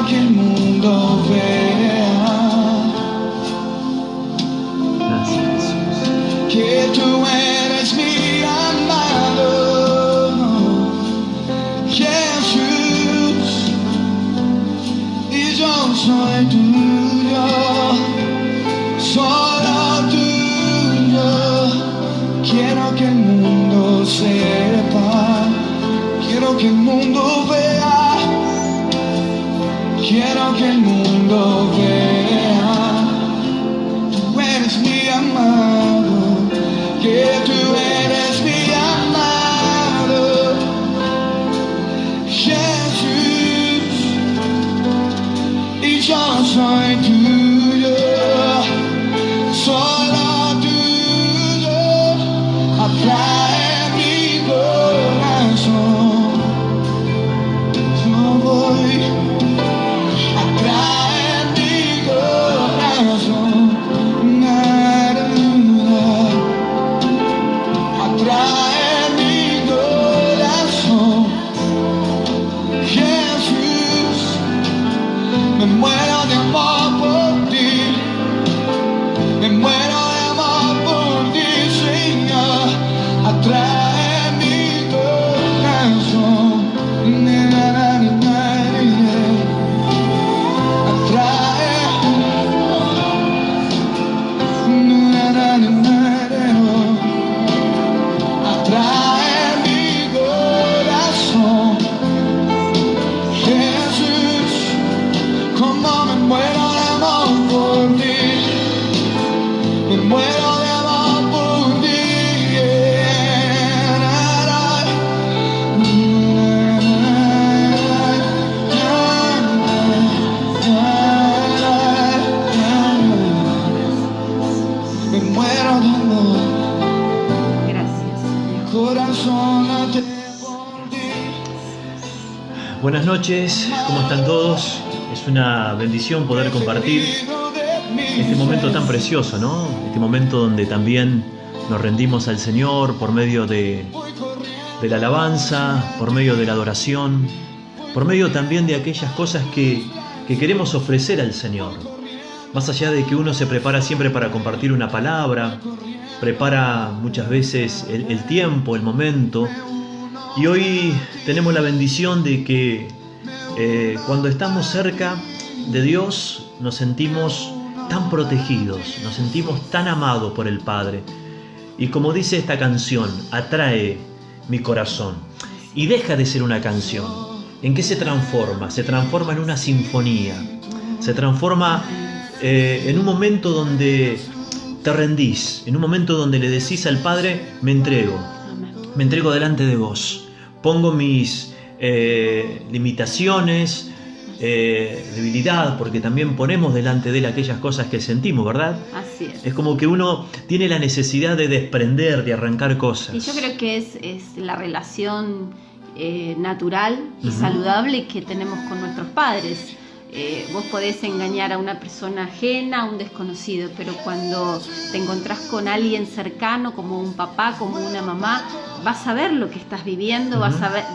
que el mundo vea. Gracias, Jesús. Que tú eres mi amado Jesús, y yo soy tuyo, solo tuyo. Quiero que el mundo sepa, quiero que el mundo vea, quiero que el mundo vea. Tú eres mi amado, que tú eres mi amado Jesús, y yo soy tuyo, solo tuyo. Atrae mi corazón, yo voy. Atrae mi corazón, atrae mi corazón, Jesús. Me muero de amor por ti, me muero de amor por ti, Señor. Atrae mi corazón, atrae mi corazón, Jesús. Como me muero de amor por ti, me muero de amor por ti. Me muero de amor, Gracias, Señor. corazón late por ti. Buenas noches, ¿cómo están todos? Es una bendición poder compartir este momento tan precioso, ¿no? Este momento donde también nos rendimos al Señor por medio de la alabanza, por medio de la adoración, por medio también de aquellas cosas que queremos ofrecer al Señor. Más allá de que uno se prepara siempre para compartir una palabra, prepara muchas veces el tiempo, el momento, y hoy tenemos la bendición de que cuando estamos cerca de Dios nos sentimos tan protegidos, nos sentimos tan amados por el Padre. Y como dice esta canción, atrae mi corazón. Y deja de ser una canción. ¿En qué se transforma? Se transforma en una sinfonía. Se transforma en un momento donde te rendís, en un momento donde le decís al Padre, me entrego delante de vos. Pongo mis limitaciones, debilidad, porque también ponemos delante de él aquellas cosas que sentimos, ¿verdad? Así es. Es como que uno tiene la necesidad de desprender, de arrancar cosas. Y yo creo que es la relación natural y saludable que tenemos con nuestros padres. Vos podés engañar a una persona ajena, a un desconocido, pero cuando te encontrás con alguien cercano, como un papá, como una mamá, vas a ver lo que estás viviendo, va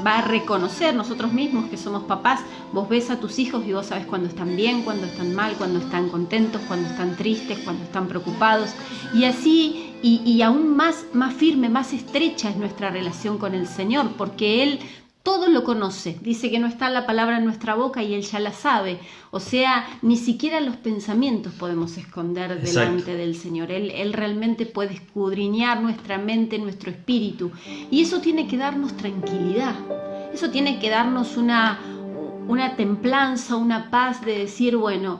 a reconocer. Nosotros mismos que somos papás, vos ves a tus hijos y vos sabés cuando están bien, cuando están mal, cuando están contentos, cuando están tristes, cuando están preocupados. Y así, y aún más firme, más estrecha es nuestra relación con el Señor, porque Él todo lo conoce. Dice que no está la palabra en nuestra boca y Él ya la sabe. O sea, ni siquiera los pensamientos podemos esconder delante del Señor. Él realmente puede escudriñar nuestra mente, nuestro espíritu. Y eso tiene que darnos tranquilidad. Eso tiene que darnos una templanza, una paz de decir, bueno,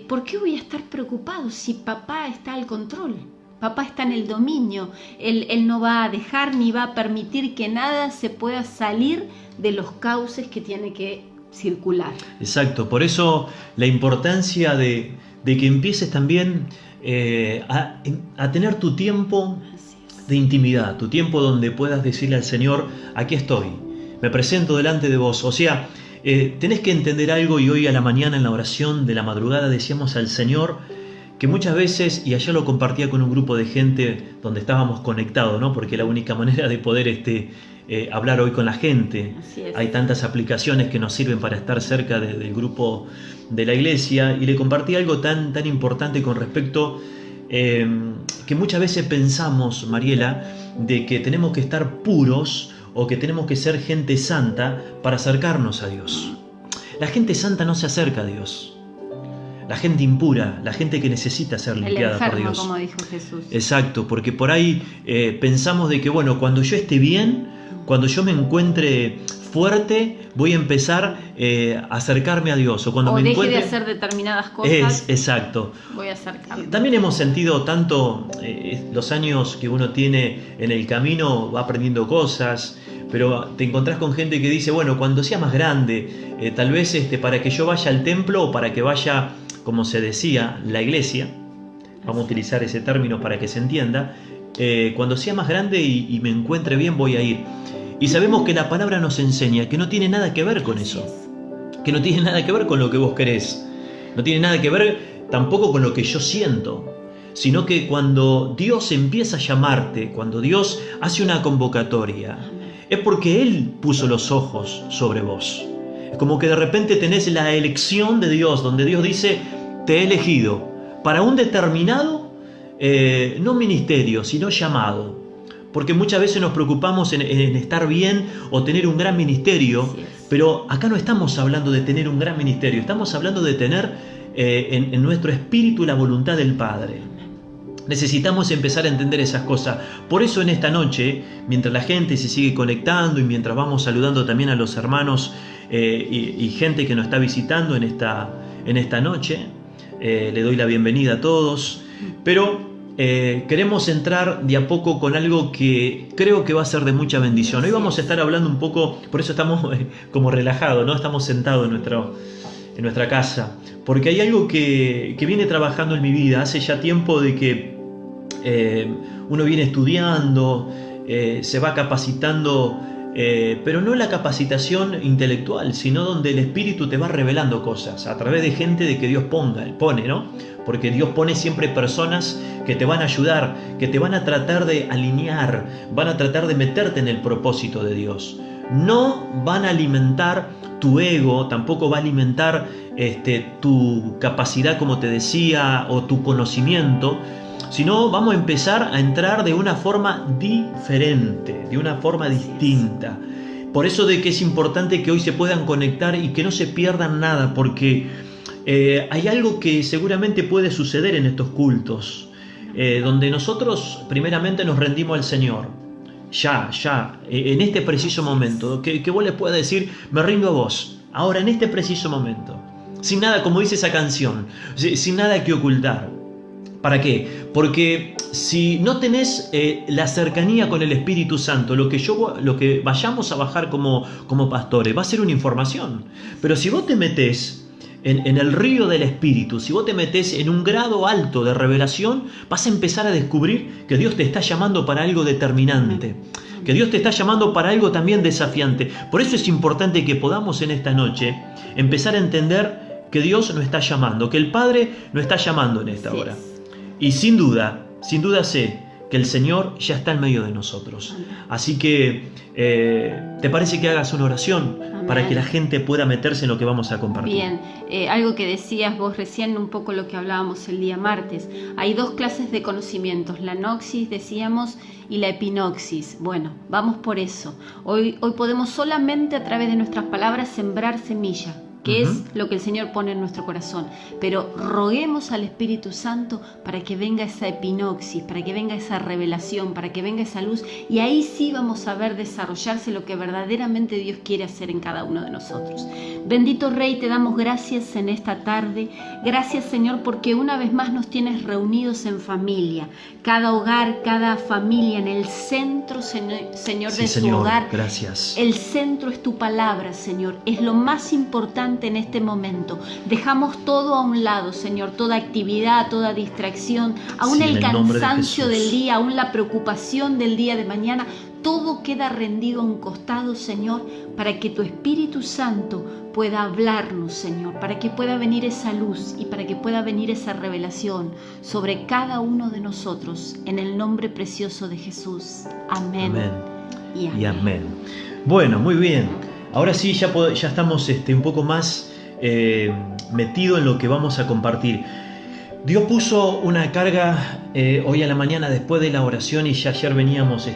¿por qué voy a estar preocupado si papá está al control? Papá está en el dominio, él no va a dejar ni va a permitir que nada se pueda salir de los cauces que tiene que circular. Exacto, por eso la importancia de que empieces también a tener tu tiempo de intimidad, tu tiempo donde puedas decirle al Señor, aquí estoy, me presento delante de vos. O sea, tenés que entender algo, y hoy a la mañana en la oración de la madrugada decíamos al Señor que muchas veces, y ayer lo compartía con un grupo de gente donde estábamos conectados, ¿no? Porque la única manera de poder hablar hoy con la gente. Así es. Hay tantas aplicaciones que nos sirven para estar cerca del grupo de la iglesia, y le compartí algo tan importante con respecto que muchas veces pensamos, Mariela, de que tenemos que estar puros o que tenemos que ser gente santa para acercarnos a Dios. La gente santa no se acerca a Dios. La gente impura, la gente que necesita ser limpiada por Dios. Como dijo Jesús. Exacto, porque por ahí pensamos de que, bueno, cuando yo esté bien, cuando yo me encuentre fuerte, voy a empezar a acercarme a Dios. O cuando me deje encuentre... de hacer determinadas cosas. Exacto. Voy a acercarme. También hemos sentido tanto los años que uno tiene en el camino, va aprendiendo cosas, pero te encontrás con gente que dice, bueno, cuando sea más grande, tal vez para que yo vaya al templo o para que vaya, como se decía, la iglesia, vamos a utilizar ese término para que se entienda, cuando sea más grande y me encuentre bien voy a ir. Y sabemos que la palabra nos enseña que no tiene nada que ver con eso, que no tiene nada que ver con lo que vos querés, no tiene nada que ver tampoco con lo que yo siento, sino que cuando Dios empieza a llamarte, cuando Dios hace una convocatoria, es porque Él puso los ojos sobre vos. Es como que de repente tenés la elección de Dios, donde Dios dice, te he elegido para un determinado, no ministerio, sino llamado. Porque muchas veces nos preocupamos en estar bien o tener un gran ministerio, pero acá no estamos hablando de tener un gran ministerio, estamos hablando de tener en nuestro espíritu la voluntad del Padre. Necesitamos empezar a entender esas cosas. Por eso en esta noche, mientras la gente se sigue conectando y mientras vamos saludando también a los hermanos y gente que nos está visitando en esta noche, le doy la bienvenida a todos. Pero queremos entrar de a poco con algo que creo que va a ser de mucha bendición. Hoy vamos a estar hablando un poco, por eso estamos como relajados, ¿no? Estamos sentados en nuestra casa, porque hay algo que viene trabajando en mi vida hace ya tiempo, de que uno viene estudiando, se va capacitando, pero no la capacitación intelectual, sino donde el Espíritu te va revelando cosas a través de gente de que Dios pone, ¿no? Porque Dios pone siempre personas que te van a ayudar, que te van a tratar de alinear, van a tratar de meterte en el propósito de Dios. No van a alimentar tu ego, tampoco va a alimentar tu capacidad, como te decía, o tu conocimiento, sino vamos a empezar a entrar de una forma diferente, de una forma distinta. Por eso de que es importante que hoy se puedan conectar y que no se pierdan nada, porque hay algo que seguramente puede suceder en estos cultos, donde nosotros primeramente nos rendimos al Señor, en este preciso momento, que vos le puedas decir, me rindo a vos, ahora en este preciso momento, sin nada, como dice esa canción, sin nada que ocultar. ¿Para qué? Porque si no tenés la cercanía con el Espíritu Santo, lo que vayamos a bajar como pastores va a ser una información. Pero si vos te metés en el río del Espíritu, si vos te metés en un grado alto de revelación, vas a empezar a descubrir que Dios te está llamando para algo determinante, que Dios te está llamando para algo también desafiante. Por eso es importante que podamos en esta noche empezar a entender que Dios nos está llamando, que el Padre nos está llamando en esta hora. Y sin duda sé que el Señor ya está en medio de nosotros. Así que, ¿te parece que hagas una oración? Amén. Para que la gente pueda meterse en lo que vamos a compartir? Bien, algo que decías vos recién, un poco lo que hablábamos el día martes. Hay dos clases de conocimientos, la noxis, decíamos, y la epinoxis. Bueno, vamos por eso. Hoy podemos solamente a través de nuestras palabras sembrar semilla, que es lo que el Señor pone en nuestro corazón. Pero roguemos al Espíritu Santo para que venga esa epinoxis, para que venga esa revelación, para que venga esa luz, y ahí sí vamos a ver desarrollarse lo que verdaderamente Dios quiere hacer en cada uno de nosotros. Bendito Rey, te damos gracias en esta tarde. Gracias, Señor, porque una vez más nos tienes reunidos en familia. Cada hogar, cada familia en el centro, Señor, de su hogar. Gracias. El centro es tu palabra, Señor. Es lo más importante en este momento. Dejamos todo a un lado, Señor, toda actividad, toda distracción, aún el cansancio del día, aún la preocupación del día de mañana, todo queda rendido a un costado, Señor, para que tu Espíritu Santo pueda hablarnos, Señor, para que pueda venir esa luz y para que pueda venir esa revelación sobre cada uno de nosotros, en el nombre precioso de Jesús. Amén. Amén. y amén. Y amén. Bueno, muy bien. Ahora sí, ya estamos un poco más metidos en lo que vamos a compartir. Dios puso una carga hoy a la mañana después de la oración, y ya ayer veníamos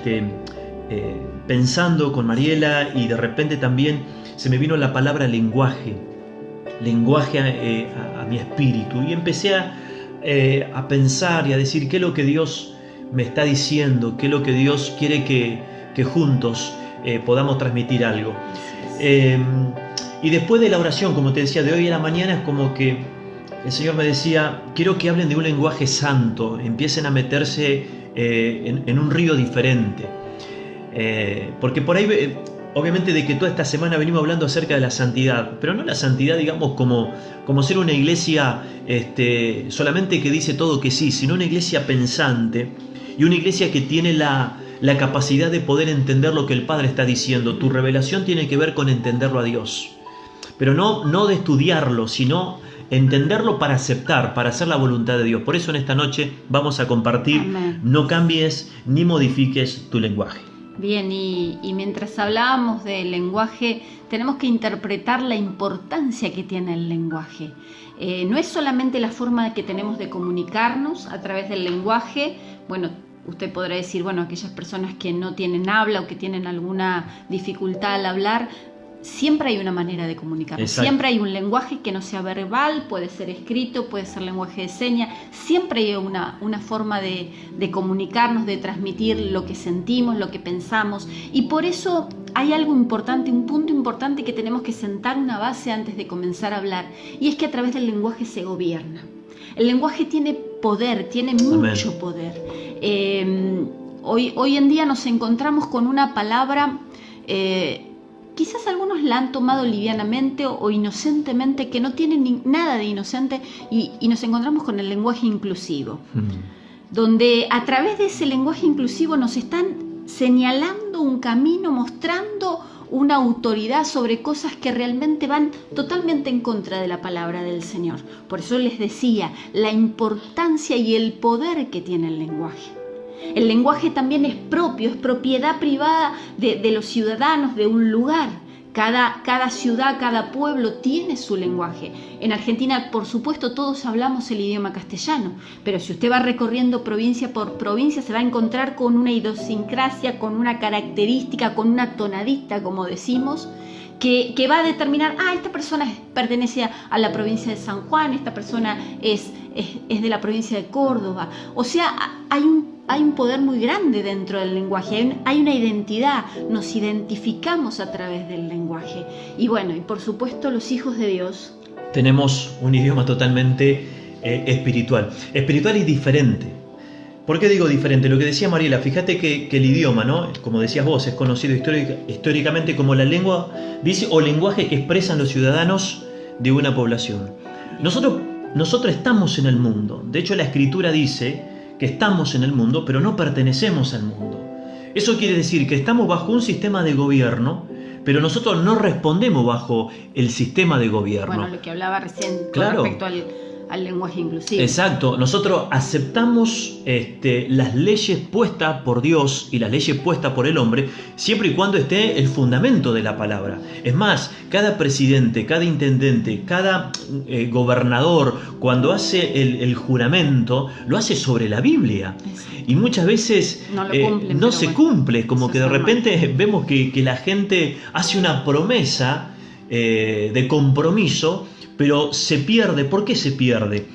pensando con Mariela, y de repente también se me vino la palabra lenguaje a mi espíritu, y empecé a pensar y a decir qué es lo que Dios me está diciendo, qué es lo que Dios quiere que juntos podamos transmitir algo. Y después de la oración, como te decía, de hoy a la mañana, es como que el Señor me decía, quiero que hablen de un lenguaje santo, empiecen a meterse en un río diferente. Porque por ahí, obviamente, de que toda esta semana venimos hablando acerca de la santidad, pero no la santidad, digamos, como ser una iglesia solamente que dice todo que sí, sino una iglesia pensante, y una iglesia que tiene la capacidad de poder entender lo que el Padre está diciendo. Tu revelación tiene que ver con entenderlo a Dios, pero no de estudiarlo, sino entenderlo para aceptar, para hacer la voluntad de Dios. Por eso en esta noche vamos a compartir, Amén. No cambies ni modifiques tu lenguaje. Bien, y mientras hablábamos del lenguaje, tenemos que interpretar la importancia que tiene el lenguaje. No es solamente la forma que tenemos de comunicarnos a través del lenguaje. Bueno, usted podrá decir, bueno, aquellas personas que no tienen habla o que tienen alguna dificultad al hablar, siempre hay una manera de comunicarnos. Exacto. Siempre hay un lenguaje que no sea verbal, puede ser escrito, puede ser lenguaje de señas. Siempre hay una forma de comunicarnos, de transmitir lo que sentimos, lo que pensamos. Y por eso hay algo importante, un punto importante que tenemos que sentar una base antes de comenzar a hablar. Y es que a través del lenguaje se gobierna. El lenguaje tiene poder, tiene mucho Amén. Poder. Hoy en día nos encontramos con una palabra... quizás algunos la han tomado livianamente o inocentemente, que no tiene nada de inocente, y nos encontramos con el lenguaje inclusivo, donde a través de ese lenguaje inclusivo nos están señalando un camino, mostrando una autoridad sobre cosas que realmente van totalmente en contra de la palabra del Señor. Por eso les decía la importancia y el poder que tiene el lenguaje. El lenguaje también es propio, es propiedad privada de los ciudadanos de un lugar. Cada ciudad, cada pueblo tiene su lenguaje. En Argentina, por supuesto, todos hablamos el idioma castellano, pero si usted va recorriendo provincia por provincia, se va a encontrar con una idiosincrasia, con una característica, con una tonadita, como decimos, que va a determinar, esta persona pertenece a la provincia de San Juan, esta persona es de la provincia de Córdoba. O sea, hay un poder muy grande dentro del lenguaje, hay una identidad, nos identificamos a través del lenguaje. Y bueno, y por supuesto los hijos de Dios tenemos un idioma totalmente espiritual y diferente. ¿Por qué digo diferente? Lo que decía Mariela, fíjate que el idioma, ¿no? Como decías vos, es conocido históricamente como la lengua, dice, o lenguaje que expresan los ciudadanos de una población. Nosotros estamos en el mundo. De hecho, la Escritura dice que estamos en el mundo, pero no pertenecemos al mundo. Eso quiere decir que estamos bajo un sistema de gobierno, pero nosotros no respondemos bajo el sistema de gobierno. Bueno, lo que hablaba recién con respecto al lenguaje inclusivo. Exacto, nosotros aceptamos las leyes puestas por Dios y las leyes puestas por el hombre, siempre y cuando esté el fundamento de la palabra. Es más, cada presidente, cada intendente, cada gobernador, cuando hace el juramento, lo hace sobre la Biblia. Y muchas veces no se cumple, como que de repente vemos que la gente hace una promesa de compromiso, pero se pierde. ¿Por qué se pierde?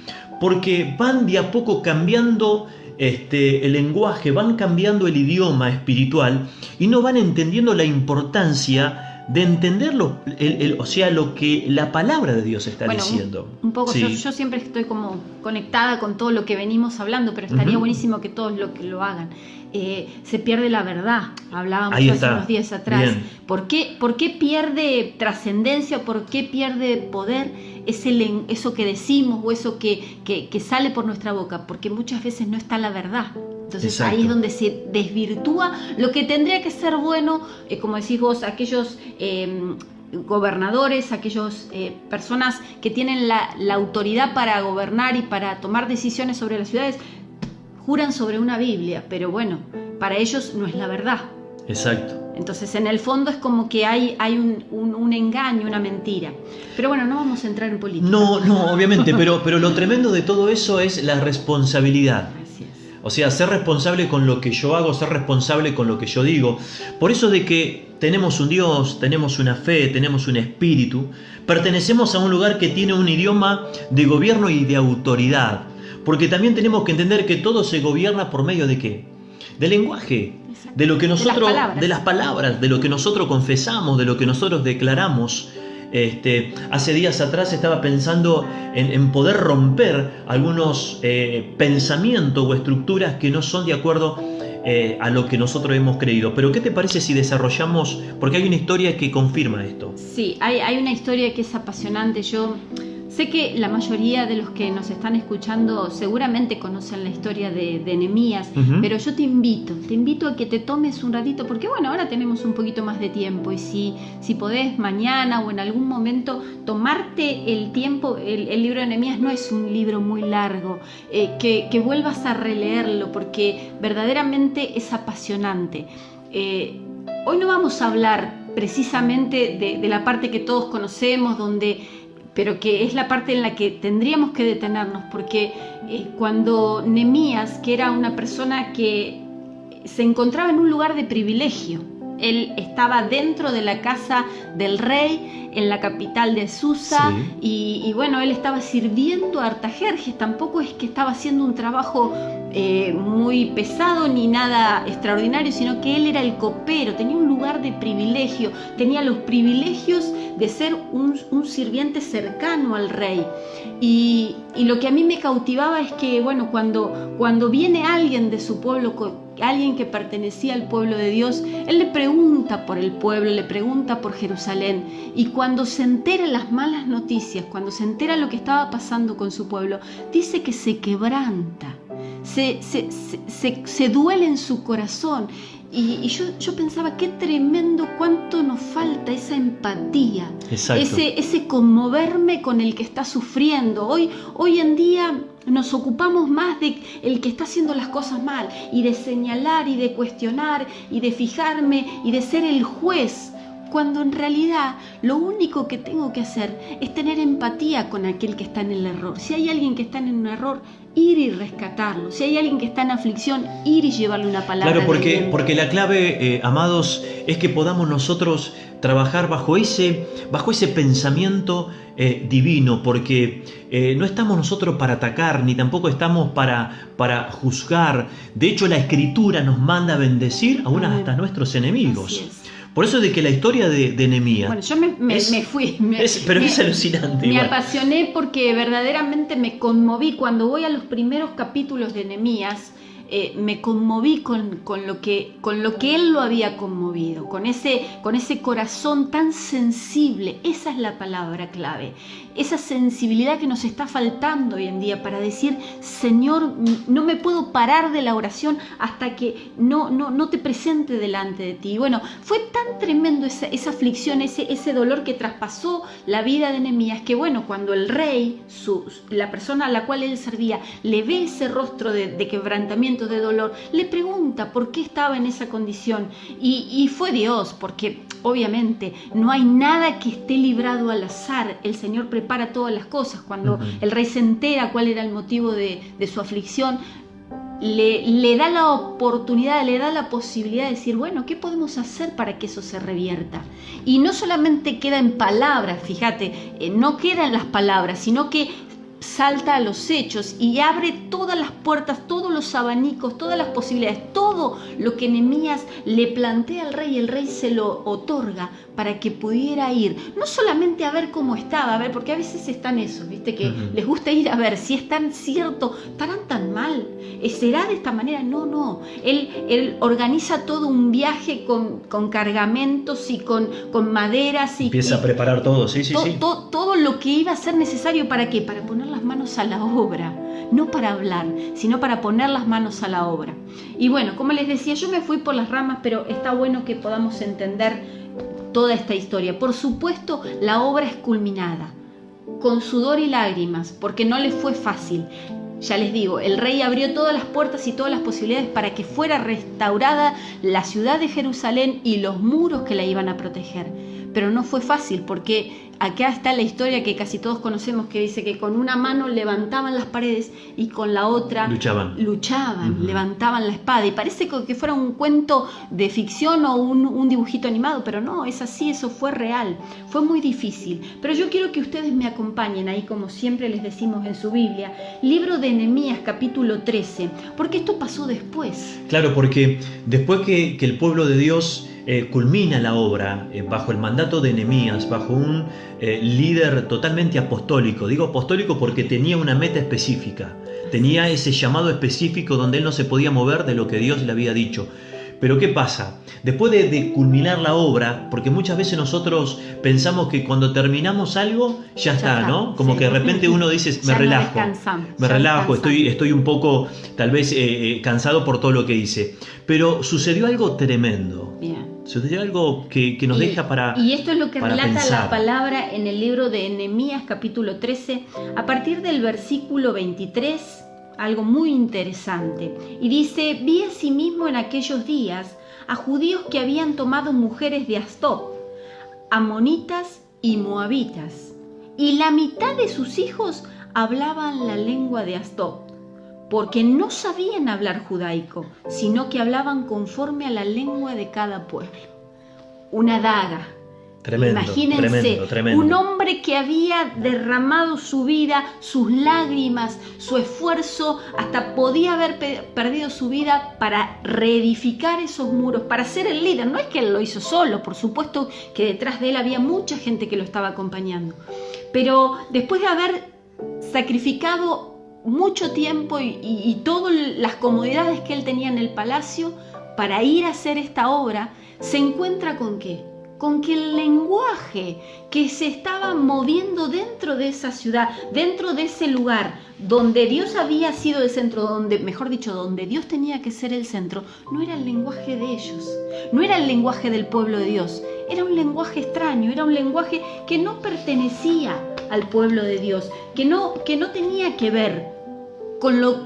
Porque van de a poco cambiando el lenguaje, van cambiando el idioma espiritual y no van entendiendo la importancia de entenderlo, o sea, lo que la palabra de Dios está diciendo. Un poco, sí. yo siempre estoy como conectada con todo lo que venimos hablando, pero estaría buenísimo que todos lo hagan. Se pierde la verdad, hablábamos hace unos días atrás. ¿Por qué pierde trascendencia? ¿Por qué pierde poder eso que decimos o eso que sale por nuestra boca? Porque muchas veces no está la verdad. Entonces Exacto. Ahí es donde se desvirtúa lo que tendría que ser bueno, como decís vos, aquellos gobernadores, aquellas personas que tienen la autoridad para gobernar y para tomar decisiones sobre las ciudades, juran sobre una Biblia, pero bueno, para ellos no es la verdad. Exacto. Entonces, en el fondo es como que hay un engaño, una mentira. Pero bueno, no vamos a entrar en política. No, obviamente, pero lo tremendo de todo eso es la responsabilidad. Así es. O sea, ser responsable con lo que yo hago, ser responsable con lo que yo digo. Por eso de que tenemos un Dios, tenemos una fe, tenemos un espíritu, pertenecemos a un lugar que tiene un idioma de gobierno y de autoridad. Porque también tenemos que entender que todo se gobierna por medio de ¿qué? Del lenguaje, de lo que nosotros, de las palabras, de lo que nosotros confesamos, de lo que nosotros declaramos. Hace días atrás estaba pensando en poder romper algunos pensamientos o estructuras que no son de acuerdo a lo que nosotros hemos creído. Pero ¿qué te parece si desarrollamos? Porque hay una historia que confirma esto. Sí, hay una historia que es apasionante. Yo sé que la mayoría de los que nos están escuchando seguramente conocen la historia de Nehemías, pero yo te invito a que te tomes un ratito, porque bueno, ahora tenemos un poquito más de tiempo, y si podés mañana o en algún momento tomarte el tiempo. El libro de Nehemías no es un libro muy largo, que vuelvas a releerlo, porque verdaderamente es apasionante. Hoy no vamos a hablar precisamente de la parte que todos conocemos, pero que es la parte en la que tendríamos que detenernos, porque cuando Nehemías, que era una persona que se encontraba en un lugar de privilegio, él estaba dentro de la casa del rey, en la capital de Susa, sí. y bueno, él estaba sirviendo a Artajerjes. Tampoco es que estaba haciendo un trabajo muy pesado ni nada extraordinario, sino que él era el copero, tenía un lugar de privilegio, tenía los privilegios de ser un sirviente cercano al rey. Y lo que a mí me cautivaba es que, bueno, cuando viene alguien de su pueblo, alguien que pertenecía al pueblo de Dios, él le pregunta por el pueblo, le pregunta por Jerusalén, y cuando se entera las malas noticias, cuando se entera lo que estaba pasando con su pueblo, dice que se quebranta, se duele en su corazón. Y yo pensaba, qué tremendo, cuánto nos falta esa empatía, ese conmoverme con el que está sufriendo. Hoy en día nos ocupamos más de el que está haciendo las cosas mal, y de señalar y de cuestionar y de fijarme y de ser el juez, cuando en realidad lo único que tengo que hacer es tener empatía con aquel que está en el error. Si hay alguien que está en un error, ir y rescatarlo. Si hay alguien que está en aflicción, ir y llevarle una palabra. Claro, porque la clave, amados, es que podamos nosotros trabajar bajo ese pensamiento divino, porque no estamos nosotros para atacar, ni tampoco estamos para juzgar. De hecho, la Escritura nos manda a bendecir aún hasta nuestros enemigos. Así es. Por eso de que la historia de Nehemías... Bueno, yo me fui. Pero es alucinante. Me apasioné porque verdaderamente me conmoví. Cuando voy a los primeros capítulos de Nehemías, me conmoví con lo que él lo había conmovido, con ese corazón tan sensible. Esa es la palabra clave, esa sensibilidad que nos está faltando hoy en día para decir: Señor, no me puedo parar de la oración hasta que no te presente delante de ti. Y bueno, fue tan tremendo esa aflicción, ese dolor que traspasó la vida de Nehemías, que bueno, cuando el rey, la persona a la cual él servía, le ve ese rostro de quebrantamiento, de dolor, le pregunta por qué estaba en esa condición, y fue Dios, porque obviamente no hay nada que esté librado al azar. El Señor prepara todas las cosas. Cuando el rey se entera cuál era el motivo de su aflicción, le da la oportunidad, le da la posibilidad de decir: bueno, ¿qué podemos hacer para que eso se revierta? Y no solamente queda en palabras, fíjate, no queda en las palabras, sino que salta a los hechos y abre todas las puertas, todos los abanicos, todas las posibilidades, todo lo que Nehemías le plantea al rey, el rey se lo otorga para que pudiera ir, no solamente a ver cómo estaba, a ver, porque a veces están esos, ¿viste? Que les gusta ir a ver si es tan cierto, estarán tan mal, será de esta manera. No, él organiza todo un viaje con cargamentos y con maderas, y empieza a preparar todo, sí. Todo lo que iba a ser necesario. ¿Para qué? Para poner las manos a la obra, no para hablar, sino para poner las manos a la obra. Y bueno, como les decía, yo me fui por las ramas, pero está bueno que podamos entender toda esta historia. Por supuesto, la obra es culminada, con sudor y lágrimas, porque no le fue fácil. Ya les digo, el rey abrió todas las puertas y todas las posibilidades para que fuera restaurada la ciudad de Jerusalén y los muros que la iban a proteger. Pero no fue fácil, porque acá está la historia que casi todos conocemos, que dice que con una mano levantaban las paredes y con la otra luchaban, levantaban la espada. Y parece que fuera un cuento de ficción o un dibujito animado, pero no, es así, eso fue real. Fue muy difícil. Pero yo quiero que ustedes me acompañen ahí, como siempre les decimos en su Biblia, libro de Nehemías, capítulo 13, porque esto pasó después. Claro, porque después que el pueblo de Dios culmina la obra bajo el mandato de Nehemías, bajo un líder totalmente apostólico. Digo apostólico porque tenía una meta específica, tenía ese llamado específico donde él no se podía mover de lo que Dios le había dicho. Pero ¿qué pasa? Después de culminar la obra, porque muchas veces nosotros pensamos que cuando terminamos algo, ya está, ¿no? Como que de repente uno dice, me relajo, estoy un poco tal vez cansado por todo lo que hice. Pero sucedió algo tremendo. Bien. Sucedió algo que nos deja para Y esto es lo que relata pensar. la palabra en el libro de Nehemías, capítulo 13, a partir del versículo 23, algo muy interesante. Y dice: vi asimismo en aquellos días a judíos que habían tomado mujeres de Asdod, amonitas y moabitas, y la mitad de sus hijos hablaban la lengua de Asdod, porque no sabían hablar judaico, sino que hablaban conforme a la lengua de cada pueblo. Una daga. Tremendo, Imagínense, tremendo. un hombre que había derramado su vida, sus lágrimas, su esfuerzo, hasta podía haber perdido su vida para reedificar esos muros, para ser el líder. No es que él lo hizo solo, por supuesto que detrás de él había mucha gente que lo estaba acompañando. Pero después de haber sacrificado mucho tiempo y todas las comodidades que él tenía en el palacio para ir a hacer esta obra, se encuentra ¿con qué? Con que el lenguaje que se estaba moviendo dentro de esa ciudad, dentro de ese lugar donde Dios había sido el centro, donde Dios tenía que ser el centro, no era el lenguaje de ellos, no era el lenguaje del pueblo de Dios, era un lenguaje extraño, era un lenguaje que no pertenecía al pueblo de Dios, que no tenía que ver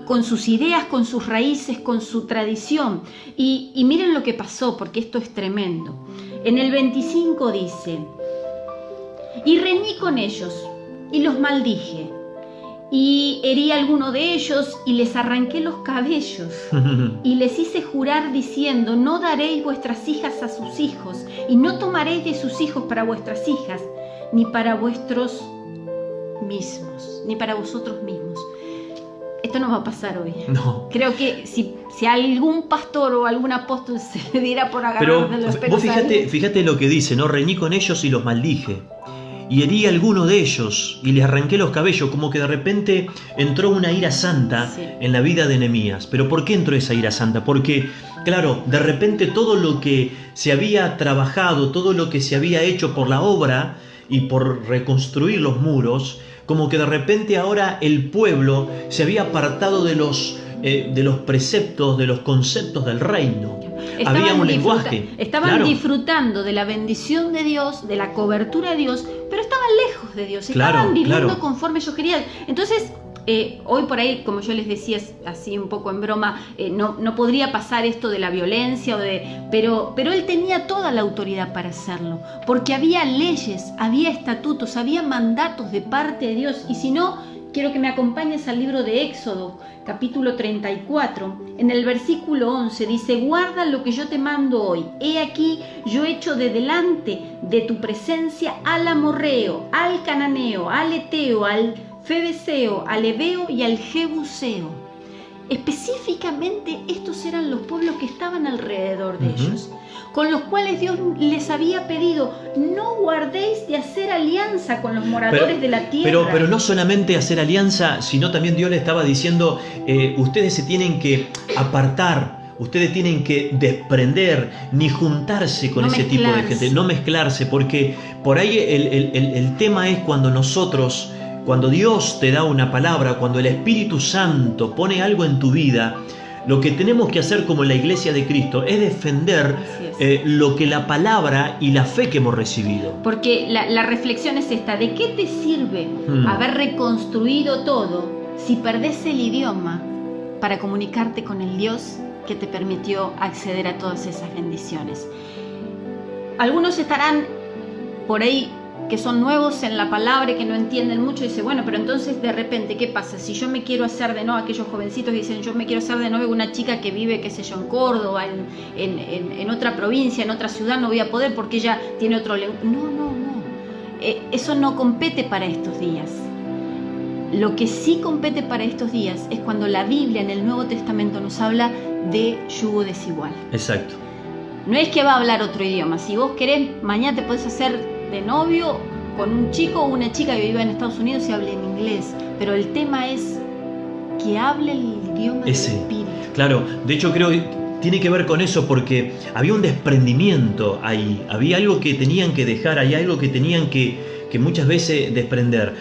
con sus ideas, con sus raíces, con su tradición. Y miren lo que pasó, porque esto es tremendo. En el 25 dice: y reñí con ellos, y los maldije, y herí a alguno de ellos, y les arranqué los cabellos, y les hice jurar diciendo: no daréis vuestras hijas a sus hijos, y no tomaréis de sus hijos para vuestras hijas, ni para vuestros mismos, ni para vosotros mismos. Esto no va a pasar hoy. No. Creo que si algún pastor o algún apóstol se le diera por agarrar de los pelos. Pero vos fíjate lo que dice, ¿no? Reñí con ellos y los maldije. Y herí a alguno de ellos y les arranqué los cabellos, como que de repente entró una ira santa en la vida de Nehemías. ¿Pero por qué entró esa ira santa? Porque, claro, de repente todo lo que se había trabajado, todo lo que se había hecho por la obra y por reconstruir los muros, como que de repente ahora el pueblo se había apartado de los preceptos, de los conceptos del reino. Había un lenguaje. Estaban disfrutando de la bendición de Dios, de la cobertura de Dios, pero estaban lejos de Dios, estaban viviendo conforme ellos querían. Entonces, hoy por ahí, como yo les decía así un poco en broma, no podría pasar esto de la violencia, pero él tenía toda la autoridad para hacerlo, porque había leyes, había estatutos, había mandatos de parte de Dios. Y si no, quiero que me acompañes al libro de Éxodo, capítulo 34, en el versículo 11, dice: guarda lo que yo te mando hoy. He aquí, yo echo de delante de tu presencia al amorreo, al cananeo, al eteo, al febeseo, al heveo y al jebuseo. Específicamente estos eran los pueblos que estaban alrededor de ellos, con los cuales Dios les había pedido: no guardéis de hacer alianza con los moradores de la tierra. Pero no solamente hacer alianza, sino también Dios le estaba diciendo: ustedes se tienen que apartar, ustedes tienen que desprender, ni juntarse con ese tipo de gente, no mezclarse, porque por ahí el tema es cuando Dios te da una palabra, cuando el Espíritu Santo pone algo en tu vida, lo que tenemos que hacer como la Iglesia de Cristo es defender lo que la palabra y la fe que hemos recibido. Porque la reflexión es esta: ¿de qué te sirve haber reconstruido todo si perdés el idioma para comunicarte con el Dios que te permitió acceder a todas esas bendiciones. Algunos estarán por ahí que son nuevos en la palabra y que no entienden mucho, y dicen, bueno, pero entonces de repente, ¿qué pasa? Si yo me quiero hacer de novio, aquellos jovencitos que dicen, yo me quiero hacer de novio con una chica que vive, qué sé yo, en Córdoba, en otra provincia, en otra ciudad, no voy a poder porque ella tiene otro lenguaje. No. Eso no compete para estos días. Lo que sí compete para estos días es cuando la Biblia en el Nuevo Testamento nos habla de yugo desigual. Exacto. No es que va a hablar otro idioma. Si vos querés, mañana te podés hacer de novio con un chico o una chica que viva en Estados Unidos y hable en inglés. Pero el tema es que hable el idioma del Espíritu. Claro, de hecho creo que tiene que ver con eso, porque había un desprendimiento ahí. Había algo que tenían que dejar, hay algo que tenían que muchas veces desprender.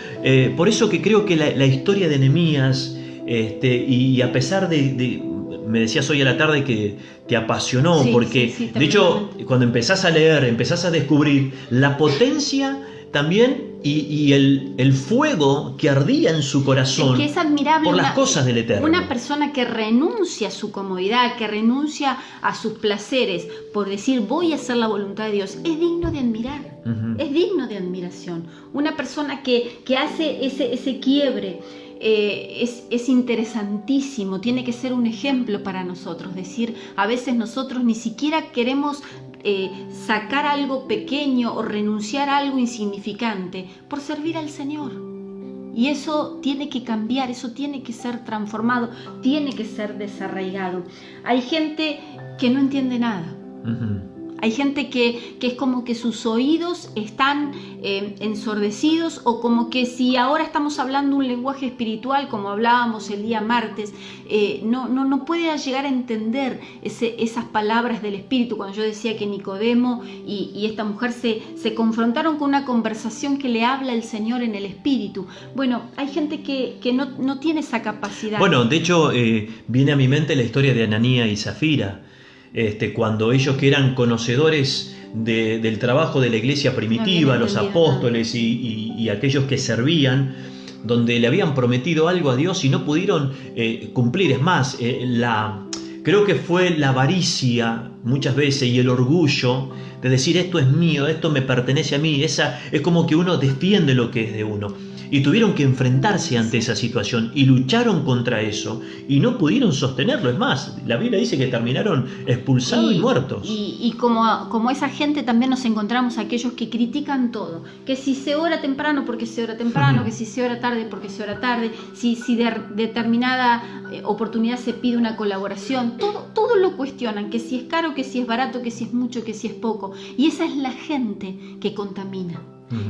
Por eso que creo que la historia de Nehemías, y a pesar de me decías hoy a la tarde que te apasionó, Sí, porque sí, de hecho cuando empezás a leer, empezás a descubrir la potencia también y el fuego que ardía en su corazón, es que es admirable por las cosas del Eterno. Una persona que renuncia a su comodidad, que renuncia a sus placeres por decir voy a hacer la voluntad de Dios, es digno de admirar. Es digno de admiración. Una persona que hace ese quiebre es interesantísimo. Tiene que ser un ejemplo para nosotros. Decir, a veces nosotros ni siquiera queremos sacar algo pequeño o renunciar a algo insignificante por servir al Señor. Y eso tiene que cambiar, eso tiene que ser transformado, tiene que ser desarraigado. Hay gente que no entiende nada. Hay gente que es como que sus oídos están ensordecidos, o como que si ahora estamos hablando un lenguaje espiritual, como hablábamos el día martes, no puede llegar a entender esas palabras del Espíritu. Cuando yo decía que Nicodemo y esta mujer se confrontaron con una conversación que le habla el Señor en el Espíritu. Bueno, hay gente que no tiene esa capacidad. Bueno, de hecho, viene a mi mente la historia de Ananías y Zafira. Cuando ellos, que eran conocedores del trabajo de la iglesia primitiva, los apóstoles y aquellos que servían, donde le habían prometido algo a Dios y no pudieron cumplir. Es más, creo que fue la avaricia muchas veces y el orgullo de decir esto es mío, esto me pertenece a mí. Es como que uno defiende lo que es de uno. Y tuvieron que enfrentarse ante esa situación y lucharon contra eso y no pudieron sostenerlo. Es más, la Biblia dice que terminaron expulsados y muertos. Y como esa gente también nos encontramos aquellos que critican todo. Que si se ora temprano porque se ora temprano, que si se ora tarde porque se ora tarde, si de determinada oportunidad se pide una colaboración, todo lo cuestionan, que si es caro, que si es barato, que si es mucho, que si es poco. Y esa es la gente que contamina.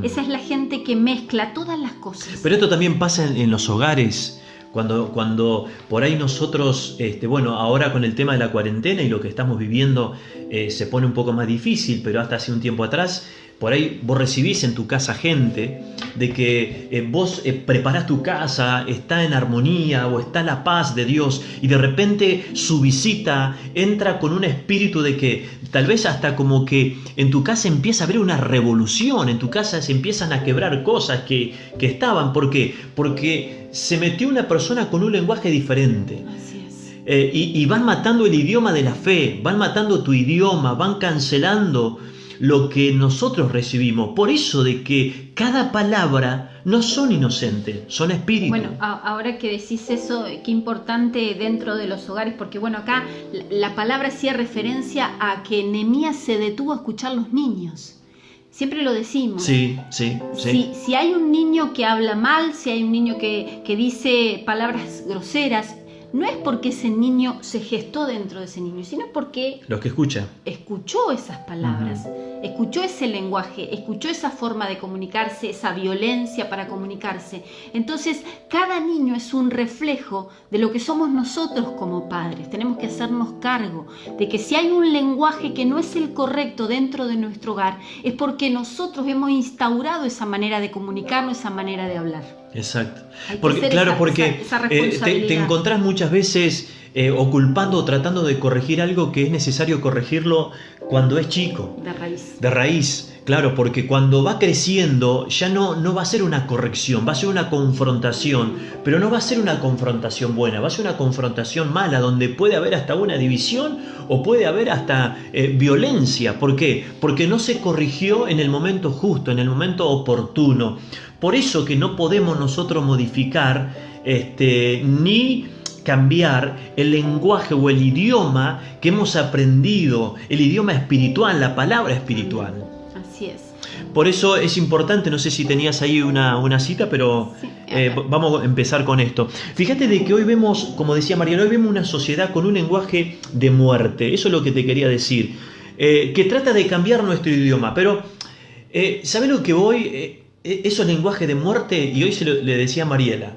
Esa es la gente que mezcla todas las cosas. Pero esto también pasa en los hogares, cuando por ahí nosotros, ahora con el tema de la cuarentena y lo que estamos viviendo se pone un poco más difícil, pero hasta hace un tiempo atrás, por ahí vos recibís en tu casa gente de que vos preparás tu casa, está en armonía o está la paz de Dios, y de repente su visita entra con un espíritu de que tal vez hasta como que en tu casa empieza a haber una revolución, en tu casa se empiezan a quebrar cosas que estaban. ¿Por qué? Porque se metió una persona con un lenguaje diferente. Así es. Y van matando el idioma de la fe, van matando tu idioma, van cancelando lo que nosotros recibimos. Por eso de que cada palabra no son inocentes, son espíritus. Bueno, ahora que decís eso, qué importante dentro de los hogares, porque bueno, acá la palabra hacía referencia a que Nehemías se detuvo a escuchar los niños. Siempre lo decimos. Sí. Si hay un niño que habla mal, si hay un niño que dice palabras groseras, no es porque ese niño se gestó dentro de ese niño, sino porque Los que escuchan escuchó esas palabras, escuchó ese lenguaje, escuchó esa forma de comunicarse, esa violencia para comunicarse. Entonces, cada niño es un reflejo de lo que somos nosotros como padres. Tenemos que hacernos cargo de que si hay un lenguaje que no es el correcto dentro de nuestro hogar, es porque nosotros hemos instaurado esa manera de comunicarnos, esa manera de hablar. Exacto. Porque esa te encontrás muchas veces o culpando o tratando de corregir algo que es necesario corregirlo cuando es chico. De raíz. De raíz. Claro, porque cuando va creciendo ya no va a ser una corrección, va a ser una confrontación, pero no va a ser una confrontación buena, va a ser una confrontación mala, donde puede haber hasta una división o puede haber hasta violencia. ¿Por qué? Porque no se corrigió en el momento justo, en el momento oportuno. Por eso que no podemos nosotros modificar ni cambiar el lenguaje o el idioma que hemos aprendido, el idioma espiritual, la palabra espiritual. Así es. Por eso es importante, no sé si tenías ahí una cita, pero Sí. vamos a empezar con esto. Fíjate de que hoy vemos, como decía Mariana, hoy vemos una sociedad con un lenguaje de muerte. Eso es lo que te quería decir. Que trata de cambiar nuestro idioma. Pero, ¿sabes lo que voy? Esos lenguajes de muerte, y hoy le decía a Mariela.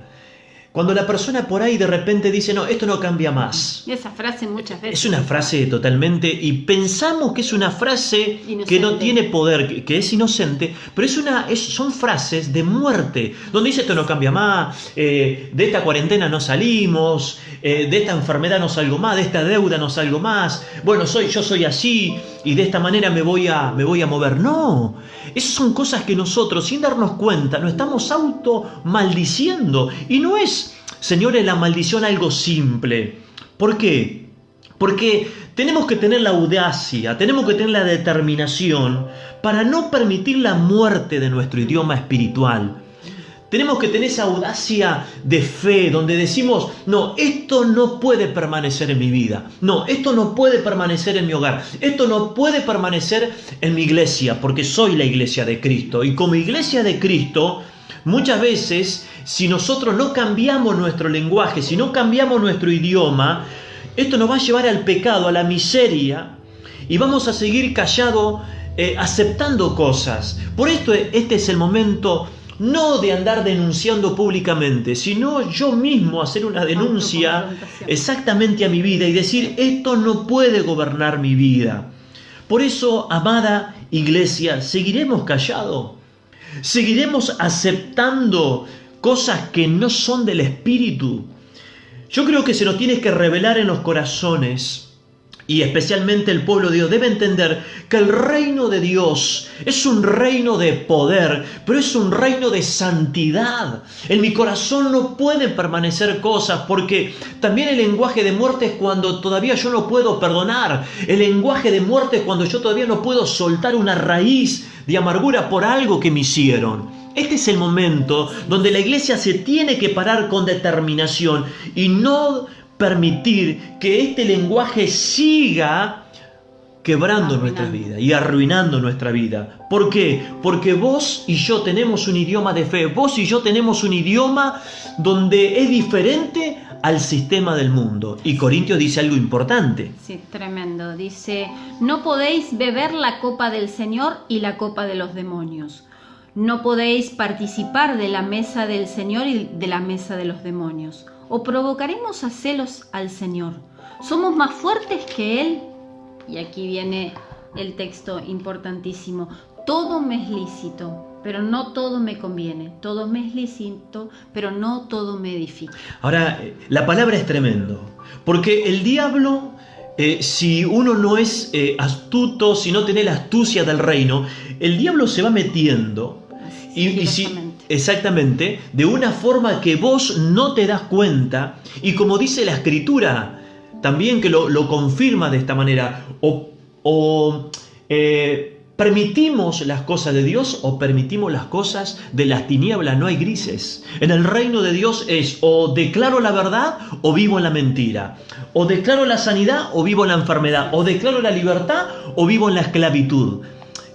Cuando la persona por ahí de repente dice, no, esto no cambia más. Esa frase muchas veces. Es una frase totalmente, y pensamos que es una frase Inocente. que no tiene poder, que es inocente, pero son frases de muerte, donde dice esto no cambia más, de esta cuarentena no salimos, de esta enfermedad no salgo más, de esta deuda no salgo más, bueno, yo soy así, y de esta manera me voy a mover. No, esas son cosas que nosotros, sin darnos cuenta, nos estamos auto-maldiciendo, y no es, señores, la maldición algo simple. ¿Por qué? Porque tenemos que tener la audacia, tenemos que tener la determinación para no permitir la muerte de nuestro idioma espiritual. Tenemos que tener esa audacia de fe, donde decimos, no, esto no puede permanecer en mi vida. No, esto no puede permanecer en mi hogar. Esto no puede permanecer en mi iglesia, porque soy la iglesia de Cristo. Y como iglesia de Cristo, muchas veces, si nosotros no cambiamos nuestro lenguaje, si no cambiamos nuestro idioma, esto nos va a llevar al pecado, a la miseria, y vamos a seguir callados, aceptando cosas. Por esto este es el momento no de andar denunciando públicamente, sino yo mismo hacer una denuncia exactamente a mi vida y decir, esto no puede gobernar mi vida. Por eso, amada iglesia, ¿seguiremos callados? ¿Seguiremos aceptando cosas que no son del Espíritu? Yo creo que se nos tiene que revelar en los corazones, y especialmente el pueblo de Dios debe entender que el reino de Dios es un reino de poder, pero es un reino de santidad. En mi corazón no pueden permanecer cosas, porque también el lenguaje de muerte es cuando todavía yo no puedo perdonar. El lenguaje de muerte es cuando yo todavía no puedo soltar una raíz de amargura por algo que me hicieron. Este es el momento donde la iglesia se tiene que parar con determinación y no permitir que este lenguaje siga quebrando nuestra vida y arruinando nuestra vida. ¿Por qué? Porque vos y yo tenemos un idioma de fe, vos y yo tenemos un idioma donde es diferente al sistema del mundo. Y Corintios dice algo importante. Sí, tremendo. Dice, no podéis beber la copa del Señor y la copa de los demonios. No podéis participar de la mesa del Señor y de la mesa de los demonios. ¿O provocaremos a celos al Señor? ¿Somos más fuertes que Él? Y aquí viene el texto importantísimo. Todo me es lícito, pero no todo me conviene. Todo me es lícito, pero no todo me edifica. Ahora, la palabra es tremendo, porque el diablo, si uno no es astuto, si no tiene la astucia del reino, el diablo se va metiendo. Exactamente, de una forma que vos no te das cuenta, y como dice la Escritura, también que lo confirma de esta manera, ¿permitimos las cosas de Dios o permitimos las cosas de las tinieblas? No hay grises. En el reino de Dios es o declaro la verdad o vivo en la mentira, o declaro la sanidad o vivo en la enfermedad, o declaro la libertad o vivo en la esclavitud.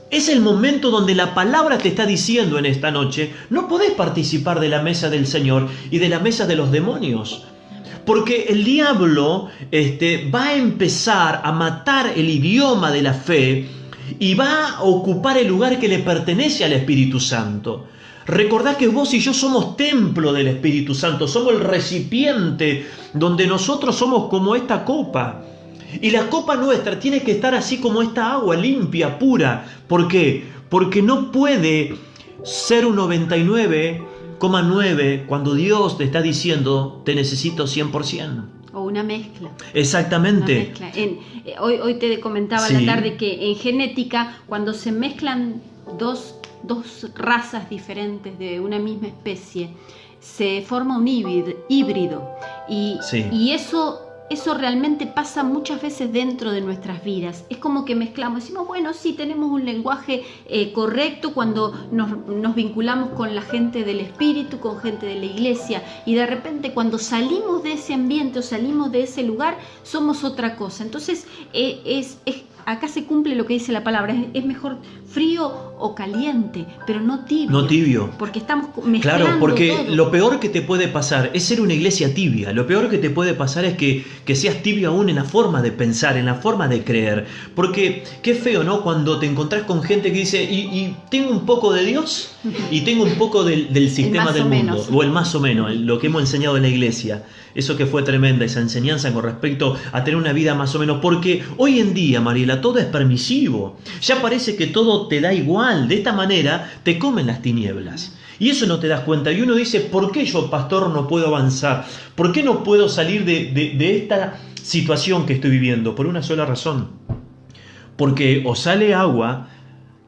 Es el momento donde la palabra te está diciendo en esta noche, no podés participar de la mesa del Señor y de la mesa de los demonios. Porque el diablo va a empezar a matar el idioma de la fe y va a ocupar el lugar que le pertenece al Espíritu Santo. Recordad que vos y yo somos templo del Espíritu Santo, somos el recipiente donde nosotros somos como esta copa. Y la copa nuestra tiene que estar así como esta agua, limpia, pura. ¿Por qué? Porque no puede ser un 99,9 cuando Dios te está diciendo, te necesito 100%. O una mezcla. Exactamente. Una mezcla. Hoy te comentaba Sí. la tarde que en genética, cuando se mezclan dos razas diferentes de una misma especie, se forma un híbrido. Y eso realmente pasa muchas veces dentro de nuestras vidas. Es como que mezclamos, decimos, bueno, sí, tenemos un lenguaje correcto cuando nos vinculamos con la gente del espíritu, con gente de la iglesia, y de repente cuando salimos de ese ambiente o salimos de ese lugar, somos otra cosa. Entonces, acá se cumple lo que dice la palabra, es mejor frío o caliente, pero no tibio. No tibio. Porque estamos mezclando. Claro, porque todo. lo peor que te puede pasar es ser una iglesia tibia. Lo peor que te puede pasar es que seas tibio aún en la forma de pensar, en la forma de creer. Porque qué feo, ¿no? Cuando te encontrás con gente que dice, y tengo un poco de Dios y tengo un poco del sistema del mundo. Menos. O el más o menos, lo que hemos enseñado en la iglesia. Eso que fue tremenda, esa enseñanza con respecto a tener una vida más o menos. Porque hoy en día, Mariela, todo es permisivo. Ya parece que todo te da igual. De esta manera te comen las tinieblas. Y eso no te das cuenta. Y uno dice, ¿por qué yo, pastor, no puedo avanzar? ¿Por qué no puedo salir de esta situación que estoy viviendo? Por una sola razón. Porque o sale agua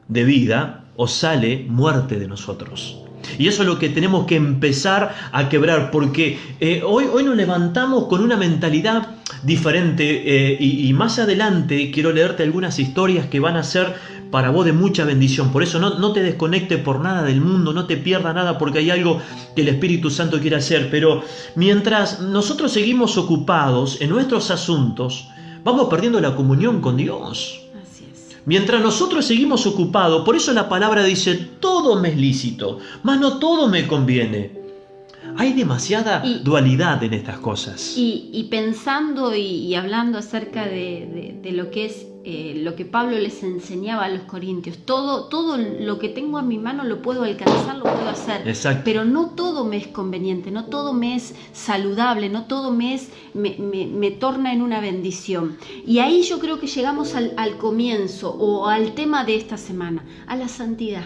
de vida o sale muerte de nosotros. Y eso es lo que tenemos que empezar a quebrar, porque hoy nos levantamos con una mentalidad diferente y más adelante quiero leerte algunas historias que van a ser para vos de mucha bendición. Por eso no te desconectes por nada del mundo, no te pierdas nada, porque hay algo que el Espíritu Santo quiere hacer. Pero mientras nosotros seguimos ocupados en nuestros asuntos, vamos perdiendo la comunión con Dios. Mientras nosotros seguimos ocupados, por eso la palabra dice, todo me es lícito, mas no todo me conviene. Hay demasiada dualidad en estas cosas. Y pensando y hablando acerca de lo que es lo que Pablo les enseñaba a los corintios, todo lo que tengo a mi mano lo puedo alcanzar, lo puedo hacer. Exacto. Pero no todo me es conveniente, no todo me es saludable, no todo me torna en una bendición. Y ahí yo creo que llegamos al comienzo o al tema de esta semana, a la santidad.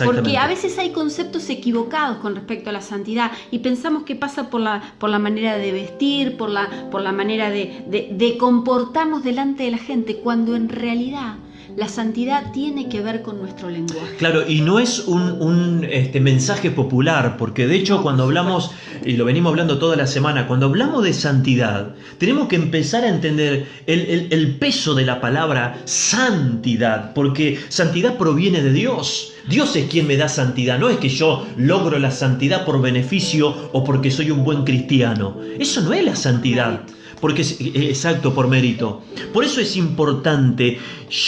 Porque a veces hay conceptos equivocados con respecto a la santidad y pensamos que pasa por la manera de vestir, por la manera de comportarnos delante de la gente, cuando en realidad la santidad tiene que ver con nuestro lenguaje. Claro, y no es un mensaje popular, porque de hecho cuando hablamos, y lo venimos hablando toda la semana, cuando hablamos de santidad, tenemos que empezar a entender el peso de la palabra santidad, porque santidad proviene de Dios. Dios es quien me da santidad, no es que yo logro la santidad por beneficio o porque soy un buen cristiano. Eso no es la santidad. Porque exacto, por mérito. Por eso es importante.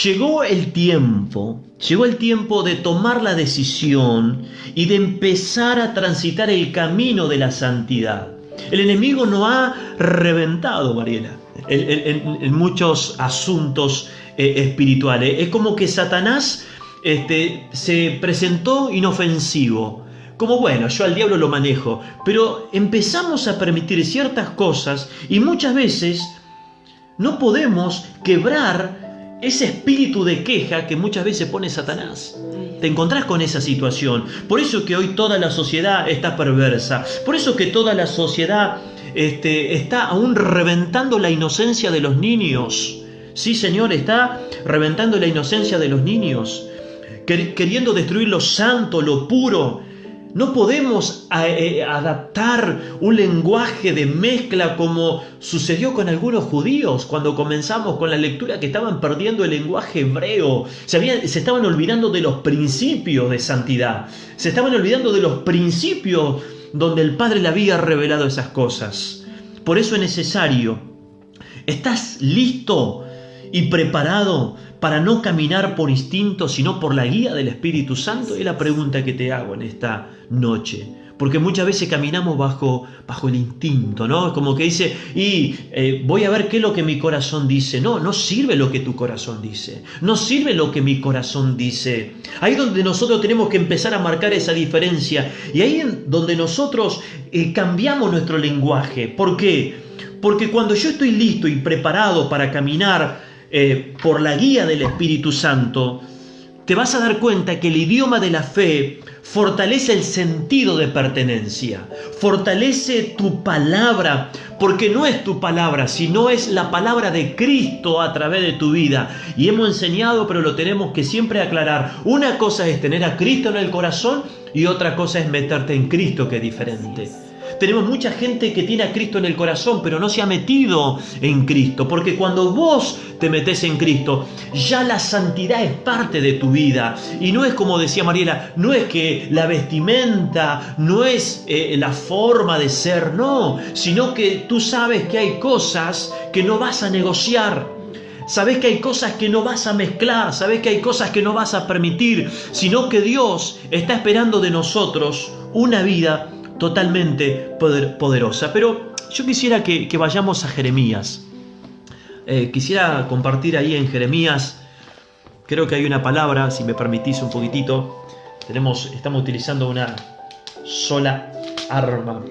Llegó el tiempo de tomar la decisión y de empezar a transitar el camino de la santidad. El enemigo nos ha reventado, Mariela, en muchos asuntos espirituales. Es como que Satanás se presentó inofensivo. Como bueno, yo al diablo lo manejo, pero empezamos a permitir ciertas cosas y muchas veces no podemos quebrar ese espíritu de queja que muchas veces pone Satanás. Te encontrás con esa situación. Por eso que hoy toda la sociedad está perversa. Por eso que toda la sociedad está aún reventando la inocencia de los niños. Sí, Señor, está reventando la inocencia de los niños, queriendo destruir lo santo, lo puro. No podemos adaptar un lenguaje de mezcla como sucedió con algunos judíos cuando comenzamos con la lectura, que estaban perdiendo el lenguaje hebreo. Se estaban olvidando de los principios de santidad. Se estaban olvidando de los principios donde el Padre le había revelado esas cosas. Por eso es necesario. ¿Estás listo y preparado para no caminar por instinto, sino por la guía del Espíritu Santo? Es la pregunta que te hago en esta noche. Porque muchas veces caminamos bajo el instinto, ¿no? Como que dice, voy a ver qué es lo que mi corazón dice. No sirve lo que tu corazón dice. No sirve lo que mi corazón dice. Ahí es donde nosotros tenemos que empezar a marcar esa diferencia. Y ahí es donde nosotros cambiamos nuestro lenguaje. ¿Por qué? Porque cuando yo estoy listo y preparado para caminar por la guía del Espíritu Santo, te vas a dar cuenta que el idioma de la fe fortalece el sentido de pertenencia, fortalece tu palabra, porque no es tu palabra, sino es la palabra de Cristo a través de tu vida. Y hemos enseñado, pero lo tenemos que siempre aclarar, una cosa es tener a Cristo en el corazón y otra cosa es meterte en Cristo, que es diferente. Tenemos mucha gente que tiene a Cristo en el corazón, pero no se ha metido en Cristo. Porque cuando vos te metés en Cristo, ya la santidad es parte de tu vida. Y no es como decía Mariela, no es que la vestimenta, no es la forma de ser, no. Sino que tú sabes que hay cosas que no vas a negociar. Sabes que hay cosas que no vas a mezclar, sabes que hay cosas que no vas a permitir, sino que Dios está esperando de nosotros una vida totalmente poderosa. Pero yo quisiera que vayamos a Jeremías. Quisiera compartir ahí en Jeremías, creo que hay una palabra, si me permitís un poquitito. Estamos utilizando una sola arma.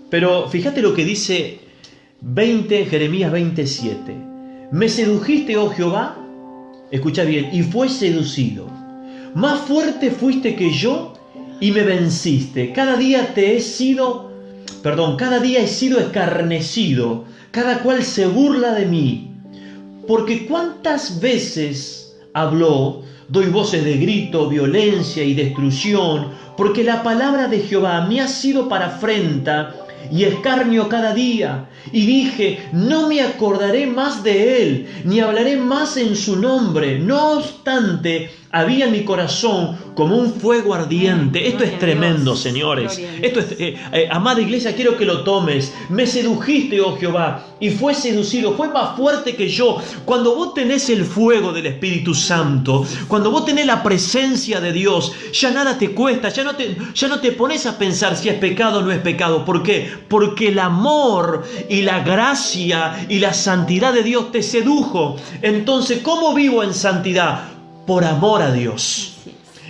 Pero fíjate lo que dice Jeremías 27. Me sedujiste, oh Jehová, escucha bien, y fue seducido. Más fuerte fuiste que yo y me venciste. Cada día he sido escarnecido, cada cual se burla de mí. Porque cuántas veces habló, doy voces de grito, violencia y destrucción, porque la palabra de Jehová me ha sido para afrenta y escarnio cada día. Y dije, no me acordaré más de él, ni hablaré más en su nombre. No obstante, había en mi corazón como un fuego ardiente. Esto es tremendo, señores. Esto es, amada iglesia, quiero que lo tomes. Me sedujiste, oh Jehová, y fue seducido, fue más fuerte que yo. Cuando vos tenés el fuego del Espíritu Santo, cuando vos tenés la presencia de Dios, ya nada te cuesta, ya no te pones a pensar si es pecado o no es pecado. ¿Por qué? Porque el amor y la gracia y la santidad de Dios te sedujo. Entonces, ¿cómo vivo en santidad? Por amor a Dios.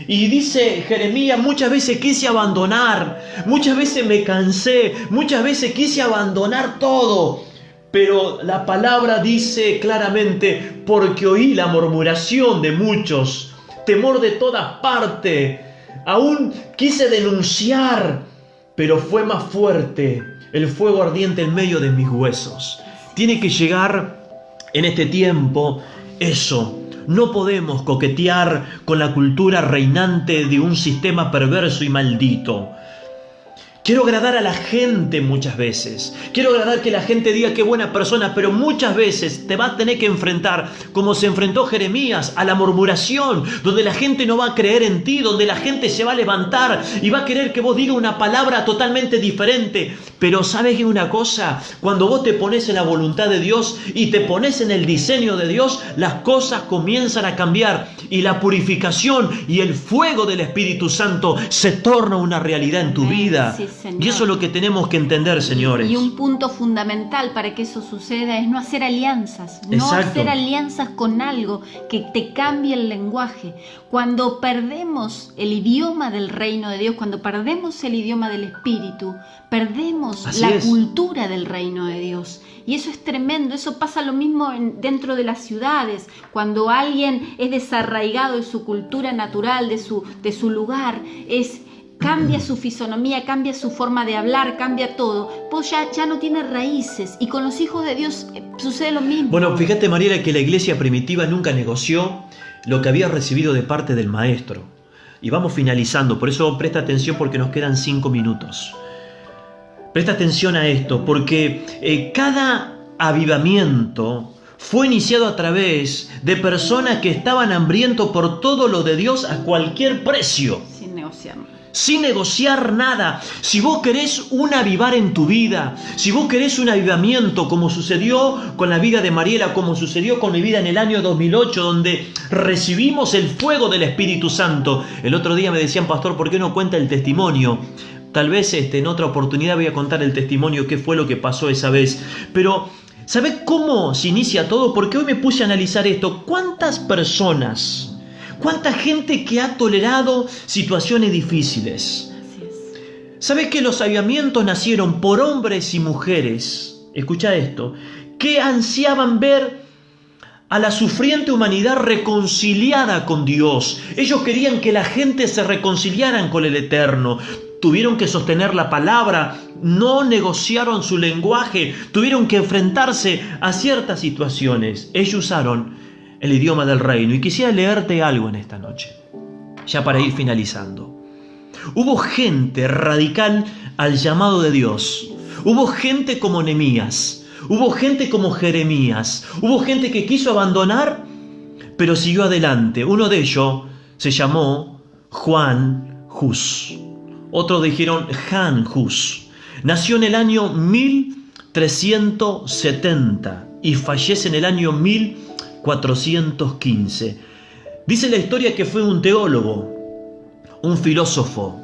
Y dice Jeremías, muchas veces quise abandonar, muchas veces me cansé, muchas veces quise abandonar todo. Pero la palabra dice claramente, porque oí la murmuración de muchos, temor de todas partes, aún quise denunciar, pero fue más fuerte el fuego ardiente en medio de mis huesos. Tiene que llegar en este tiempo eso. No podemos coquetear con la cultura reinante de un sistema perverso y maldito. Quiero agradar a la gente muchas veces. Quiero agradar que la gente diga qué buena persona, pero muchas veces te vas a tener que enfrentar, como se enfrentó Jeremías, a la murmuración, donde la gente no va a creer en ti, donde la gente se va a levantar y va a querer que vos digas una palabra totalmente diferente. Pero ¿sabes qué una cosa? Cuando vos te pones en la voluntad de Dios y te pones en el diseño de Dios, las cosas comienzan a cambiar y la purificación y el fuego del Espíritu Santo se torna una realidad en tu vida. Sí, Señor. Y eso es lo que tenemos que entender, señores. Y un punto fundamental para que eso suceda es no hacer alianzas. No Exacto. hacer alianzas con algo que te cambie el lenguaje. Cuando perdemos el idioma del reino de Dios, cuando perdemos el idioma del Espíritu, perdemos Así la es. cultura del reino de Dios. Y eso es tremendo. Eso pasa lo mismo dentro de las ciudades. Cuando alguien es desarraigado de su cultura natural, de su lugar, cambia su fisonomía, cambia su forma de hablar, cambia todo, pues ya no tiene raíces. Y con los hijos de Dios sucede lo mismo. Bueno, fíjate, Mariela, que la iglesia primitiva nunca negoció lo que había recibido de parte del maestro. Y vamos finalizando, por eso presta atención porque nos quedan 5 minutos. Presta atención a esto, porque cada avivamiento fue iniciado a través de personas que estaban hambrientos por todo lo de Dios a cualquier precio. Sin negociar. Sin negociar nada. Si vos querés un avivar en tu vida, si vos querés un avivamiento como sucedió con la vida de Mariela, como sucedió con mi vida en el año 2008, donde recibimos el fuego del Espíritu Santo. El otro día me decían, pastor, ¿por qué no cuenta el testimonio? Tal vez en otra oportunidad voy a contar el testimonio, qué fue lo que pasó esa vez. Pero, ¿sabés cómo se inicia todo? Porque hoy me puse a analizar esto. ¿Cuántas personas... ¿Cuánta gente que ha tolerado situaciones difíciles? Así es. ¿Sabes que los avivamientos nacieron por hombres y mujeres? Escucha esto. Que ansiaban ver a la sufriente humanidad reconciliada con Dios. Ellos querían que la gente se reconciliaran con el Eterno. Tuvieron que sostener la palabra, no negociaron su lenguaje, tuvieron que enfrentarse a ciertas situaciones. Ellos usaron el idioma del reino. Y quisiera leerte algo en esta noche, ya para ir finalizando. Hubo gente radical al llamado de Dios. Hubo gente como Nehemías. Hubo gente como Jeremías. Hubo gente que quiso abandonar, pero siguió adelante. Uno de ellos se llamó Juan Hus. Otros dijeron Han Hus. Nació en el año 1370 y fallece en el año 1415. Dice la historia que fue un teólogo, un filósofo,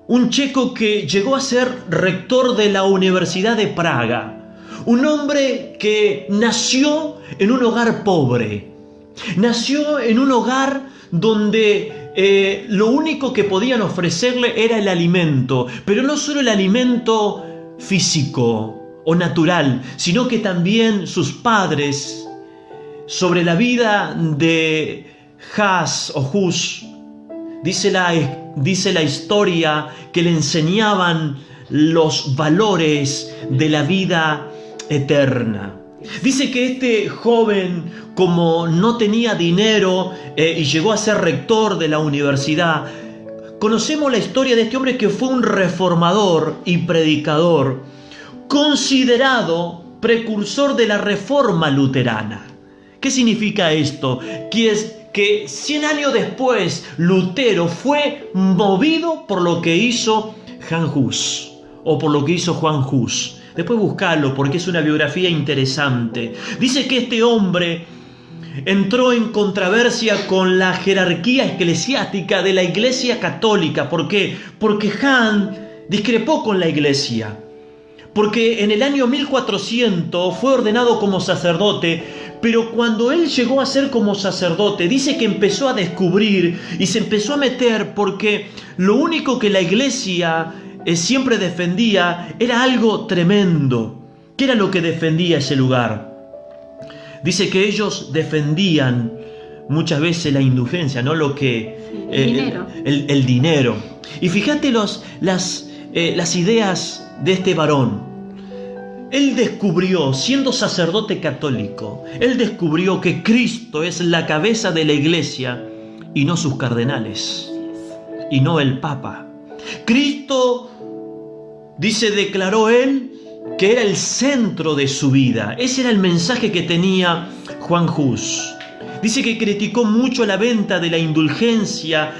un checo que llegó a ser rector de la Universidad de Praga, un hombre que nació en un hogar pobre, nació en un hogar donde lo único que podían ofrecerle era el alimento, pero no solo el alimento físico o natural, sino que también sus padres, sobre la vida de Hus o Hus, dice la historia que le enseñaban los valores de la vida eterna. Dice que este joven, como no tenía dinero y llegó a ser rector de la universidad, conocemos la historia de este hombre que fue un reformador y predicador, considerado precursor de la reforma luterana. ¿Qué significa esto? Que 100 años después Lutero fue movido por lo que hizo Han Hus o por lo que hizo Juan Hus. Después buscarlo porque es una biografía interesante. Dice que este hombre entró en controversia con la jerarquía eclesiástica de la Iglesia Católica. ¿Por qué? Porque Han discrepó con la Iglesia. Porque en el año 1400 fue ordenado como sacerdote, pero cuando él llegó a ser como sacerdote, dice que empezó a descubrir y se empezó a meter, porque lo único que la Iglesia siempre defendía era algo tremendo. ¿Qué era lo que defendía ese lugar? Dice que ellos defendían muchas veces la indulgencia, ¿no? Lo que el dinero. Y fíjate las ideas de este varón. Él descubrió, siendo sacerdote católico, él descubrió que Cristo es la cabeza de la iglesia y no sus cardenales, y no el Papa. Cristo, dice, declaró él que era el centro de su vida. Ese era el mensaje que tenía Juan Hus. Dice que criticó mucho la venta de la indulgencia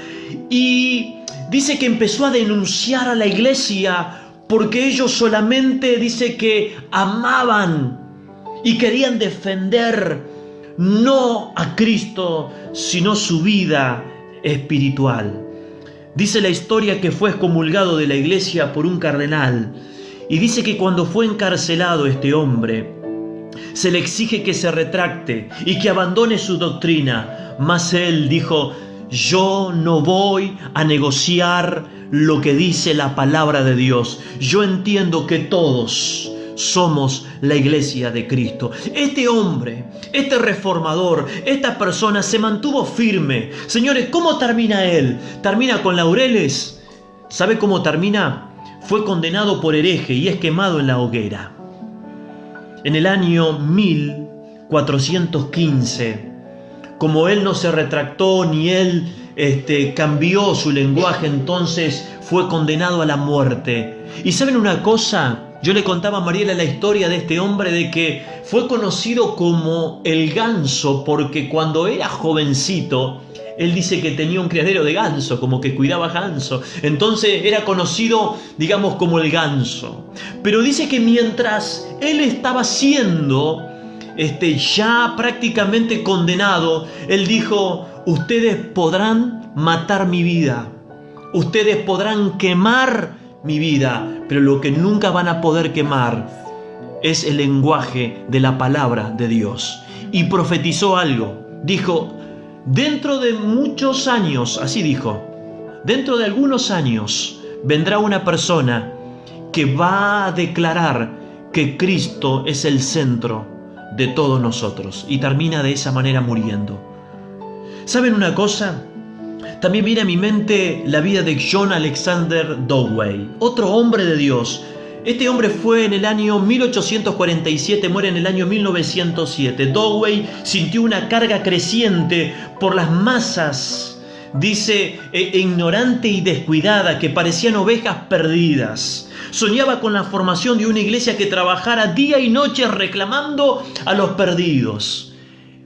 y dice que empezó a denunciar a la iglesia porque ellos solamente, dice, que amaban y querían defender no a Cristo, sino su vida espiritual. Dice la historia que fue excomulgado de la iglesia por un cardenal y dice que cuando fue encarcelado este hombre, se le exige que se retracte y que abandone su doctrina, mas él dijo: yo no voy a negociar lo que dice la palabra de Dios. Yo entiendo que todos somos la iglesia de Cristo. Este hombre, este reformador, esta persona se mantuvo firme. Señores, ¿cómo termina él? ¿Termina con laureles? ¿Sabe cómo termina? Fue condenado por hereje y es quemado en la hoguera. En el año 1415, como él no se retractó ni él cambió su lenguaje, entonces fue condenado a la muerte. ¿Y saben una cosa? Yo le contaba a Mariela la historia de este hombre, de que fue conocido como el ganso, porque cuando era jovencito, él dice que tenía un criadero de ganso, como que cuidaba ganso. Entonces era conocido, digamos, como el ganso. Pero dice que mientras él estaba siendo ya prácticamente condenado, él dijo: ustedes podrán matar mi vida, ustedes podrán quemar mi vida, pero lo que nunca van a poder quemar es el lenguaje de la palabra de Dios. Y profetizó algo, dijo: dentro de muchos años, así dijo, dentro de algunos años vendrá una persona que va a declarar que Cristo es el centro de todos nosotros y termina de esa manera muriendo. ¿Saben una cosa? También viene a mi mente la vida de John Alexander Dowie, otro hombre de Dios. Este hombre fue en el año 1847, muere en el año 1907. Dowie sintió una carga creciente por las masas, dice, ignorante y descuidada, que parecían ovejas perdidas. Soñaba con la formación de una iglesia que trabajara día y noche reclamando a los perdidos.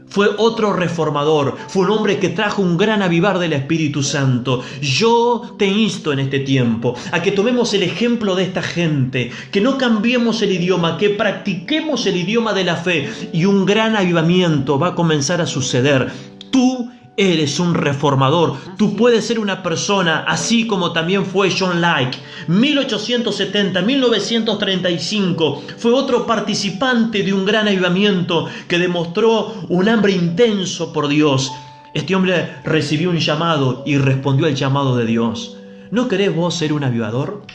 Fue otro reformador, fue un hombre que trajo un gran avivar del Espíritu Santo. Yo te insto en este tiempo a que tomemos el ejemplo de esta gente, que no cambiemos el idioma, que practiquemos el idioma de la fe y un gran avivamiento va a comenzar a suceder. Tú eres un reformador, tú puedes ser una persona así como también fue John Lake. 1870, 1935, fue otro participante de un gran avivamiento que demostró un hambre intenso por Dios. Este hombre recibió un llamado y respondió al llamado de Dios. ¿No querés vos ser un avivador?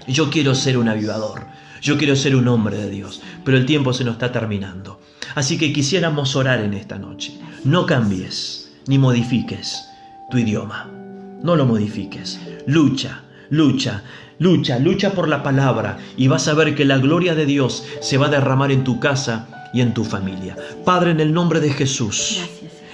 Yo quiero ser un avivador. Yo quiero ser un hombre de Dios, pero el tiempo se nos está terminando. Así que quisiéramos orar en esta noche. No cambies ni modifiques tu idioma. No lo modifiques. Lucha, lucha, lucha, lucha por la palabra y vas a ver que la gloria de Dios se va a derramar en tu casa y en tu familia. Padre, en el nombre de Jesús,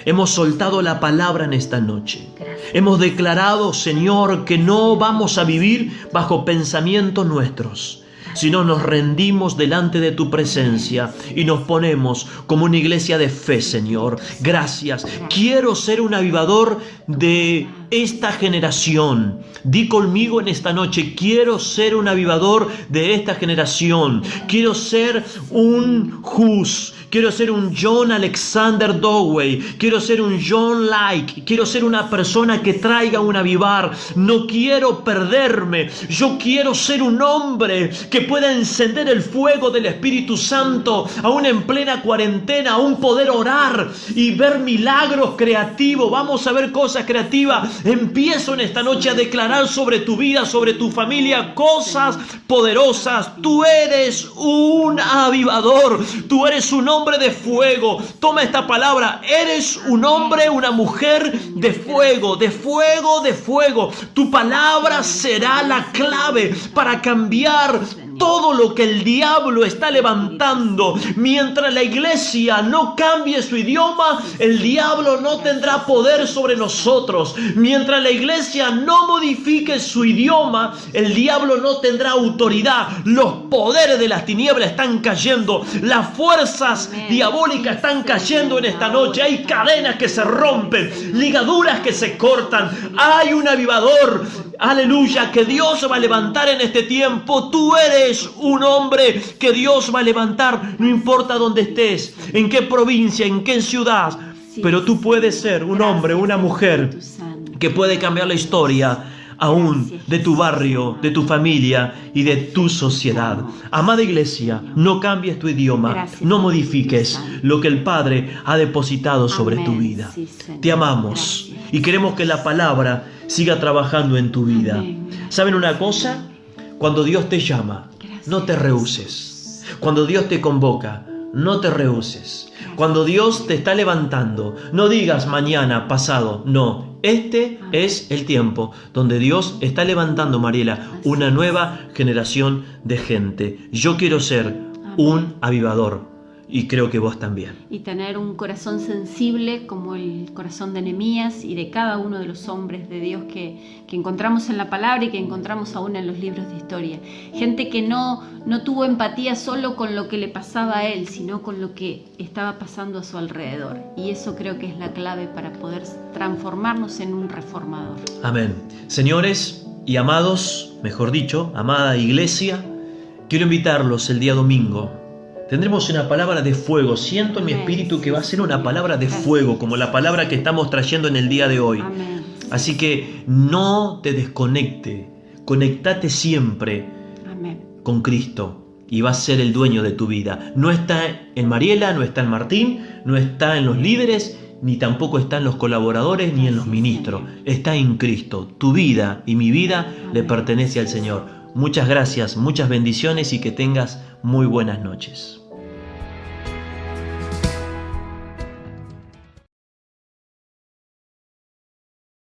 hemos soltado la palabra en esta noche. Hemos declarado, Señor, que no vamos a vivir bajo pensamientos nuestros, sino nos rendimos delante de tu presencia y nos ponemos como una iglesia de fe, Señor. Gracias. Quiero ser un avivador de esta generación. Di conmigo en esta noche, quiero ser un avivador de esta generación. Quiero ser un Hus. Quiero ser un John Alexander Dowie. Quiero ser un John Lake. Quiero ser una persona que traiga un avivar. No quiero perderme. Yo quiero ser un hombre que pueda encender el fuego del Espíritu Santo, aún en plena cuarentena, aún poder orar y ver milagros creativos. Vamos a ver cosas creativas. Empiezo en esta noche a declarar sobre tu vida, sobre tu familia, cosas poderosas. Tú eres un avivador. Tú eres un hombre de fuego. Toma esta palabra. Eres un hombre, una mujer de fuego, de fuego, de fuego. Tu palabra será la clave para cambiar todo lo que el diablo está levantando. Mientras la iglesia no cambie su idioma, el diablo no tendrá poder sobre nosotros. Mientras la iglesia no modifique su idioma, el diablo no tendrá autoridad. Los poderes de las tinieblas están cayendo. Las fuerzas diabólicas están cayendo en esta noche. Hay cadenas que se rompen, ligaduras que se cortan. Hay un avivador, aleluya, que Dios va a levantar en este tiempo. Tú eres un hombre que Dios va a levantar, no importa dónde estés, en qué provincia, en qué ciudad, pero tú puedes ser un hombre, una mujer que puede cambiar la historia aún de tu barrio, de tu familia y de tu sociedad. Amada iglesia, no cambies tu idioma, no modifiques lo que el Padre ha depositado sobre tu vida. Te amamos y queremos que la palabra siga trabajando en tu vida. ¿Saben una cosa? Cuando Dios te llama, no te rehúses. Cuando Dios te convoca, no te rehúses. Cuando Dios te está levantando, no digas mañana, pasado. No, este es el tiempo donde Dios está levantando, Mariela, una nueva generación de gente. Yo quiero ser un avivador. Y creo que vos también. Y tener un corazón sensible como el corazón de Nehemías y de cada uno de los hombres de Dios que encontramos en la palabra y que encontramos aún en los libros de historia. Gente que no tuvo empatía solo con lo que le pasaba a él, sino con lo que estaba pasando a su alrededor. Y eso creo que es la clave para poder transformarnos en un reformador. Amén. Señores y amados, mejor dicho, amada iglesia, quiero invitarlos el día domingo. Tendremos una palabra de fuego. Siento en mi espíritu que va a ser una palabra de fuego, como la palabra que estamos trayendo en el día de hoy. Así que no te desconecte. Conectate siempre con Cristo y va a ser el dueño de tu vida. No está en Mariela, no está en Martín, no está en los líderes, ni tampoco está en los colaboradores, ni en los ministros. Está en Cristo. Tu vida y mi vida le pertenece al Señor. Muchas gracias, muchas bendiciones y que tengas muy buenas noches.